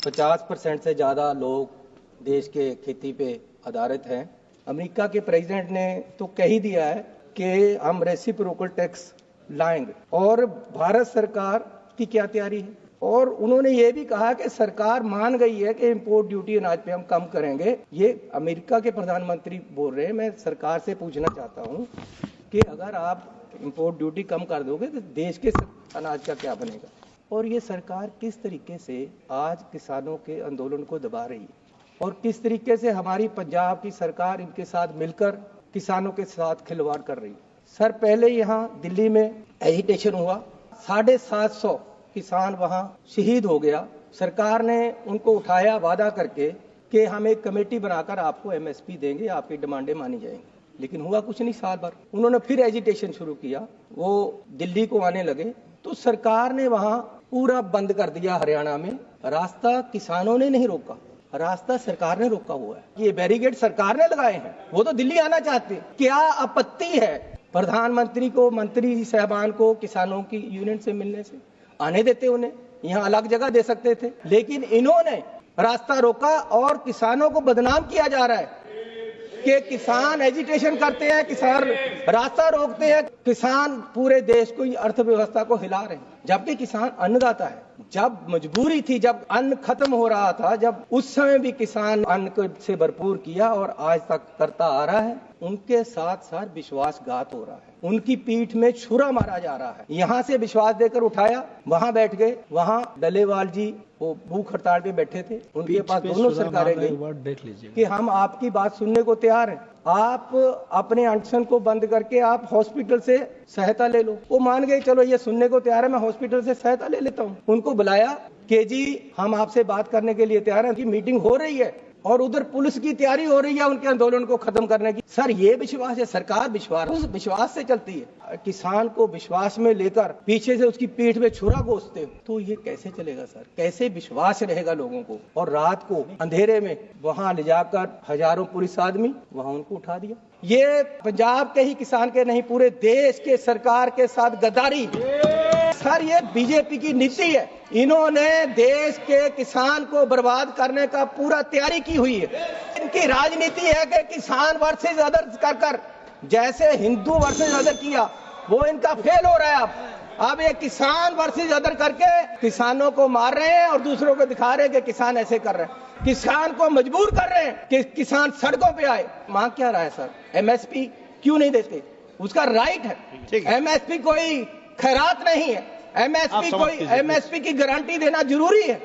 50% से ज़्यादा लोग देश के खेती पे आधारित हैं। अमेरिका के प्रेसिडेंट ने तो कह ही दिया है कि हम रेसिप्रोकल टैक्स लाएंगे और भारत सरकार की क्या तैयारी है। और उन्होंने ये भी कहा कि सरकार मान गई है कि इंपोर्ट ड्यूटी अनाज पे हम कम करेंगे। ये अमेरिका के प्रधानमंत्री बोल रहे हैं। मैं सरकार से पूछना चाहता हूँ कि अगर आप इंपोर्ट ड्यूटी कम कर दोगे तो देश के अनाज का क्या बनेगा। और ये सरकार किस तरीके से आज किसानों के आंदोलन को दबा रही है और किस तरीके से हमारी पंजाब की सरकार इनके साथ मिलकर किसानों के साथ खिलवाड़ कर रही है। सर, पहले यहाँ दिल्ली में एजिटेशन हुआ, 750 किसान वहाँ शहीद हो गया। सरकार ने उनको उठाया वादा करके कि हम एक कमेटी बनाकर आपको एमएसपी देंगे, आपकी डिमांडें मानी जाएंगी। लेकिन हुआ कुछ नहीं। साल भर उन्होंने फिर एजिटेशन शुरू किया, वो दिल्ली को आने लगे तो सरकार ने वहाँ पूरा बंद कर दिया। हरियाणा में रास्ता किसानों ने नहीं रोका, रास्ता सरकार ने रोका हुआ है। ये बैरिकेड सरकार ने लगाए हैं। वो तो दिल्ली आना चाहते हैं। क्या आपत्ति है प्रधानमंत्री को, मंत्री साहबान को किसानों की यूनियन से मिलने से? आने देते उन्हें, यहाँ अलग जगह दे सकते थे। लेकिन इन्होंने रास्ता रोका और किसानों को बदनाम किया जा रहा है कि किसान एजिटेशन करते हैं, किसान रास्ता रोकते हैं, किसान पूरे देश को, अर्थव्यवस्था को हिला रहे हैं। जबकि किसान अन्नदाता है। जब मजबूरी थी, जब अन्न खत्म हो रहा था, जब उस समय भी किसान अन्न से भरपूर किया और आज तक करता आ रहा है। उनके साथ साथ विश्वासघात हो रहा है, उनकी पीठ में छुरा मारा जा रहा है। यहाँ से विश्वास देकर उठाया, वहाँ बैठ गए। वहाँ डलेवाल जी वो भूख हड़ताल पे बैठे थे, उनके पास दोनों सरकारें गई कि हम आपकी बात सुनने को तैयार हैं, आप अपने अनशन को बंद करके आप हॉस्पिटल से सहायता ले लो। वो मान गए, चलो ये सुनने को तैयार है, मैं हॉस्पिटल से सहायता ले लेता हूँ। उनको बुलाया कि जी हम आपसे बात करने के लिए तैयार हैं। उनकी मीटिंग हो रही है और उधर पुलिस की तैयारी हो रही है उनके आंदोलन को खत्म करने की। सर, ये विश्वास है? सरकार विश्वास से चलती है। किसान को विश्वास में लेकर पीछे से उसकी पीठ में छुरा घोंसते हो तो ये कैसे चलेगा सर? कैसे विश्वास रहेगा लोगों को? और रात को अंधेरे में वहां ले जाकर हजारों पुलिस आदमी वहां उनको उठा दिया। ये पंजाब के ही किसान के नहीं, पूरे देश के सरकार के साथ गद्दारी। सर, ये बीजेपी की नीति है। इन्होंने देश के किसान को बर्बाद करने का पूरा तैयारी की हुई है। इनकी राजनीति है कि किसान वर्सेस अदर कर जैसे हिंदू वर्सेस अदर किया, वो इनका फेल हो रहा है। अब ये किसान वर्सेस अदर करके किसानों को मार रहे हैं और दूसरों को दिखा रहे हैं कि किसान ऐसे कर रहे हैं। किसान को मजबूर कर रहे हैं कि किसान सड़कों पे आए। मांग क्या रहा है सर? एमएसपी क्यों नहीं देते? उसका राइट है। एमएसपी कोई खैरात नहीं है। एमएसपी की गारंटी देना जरूरी है।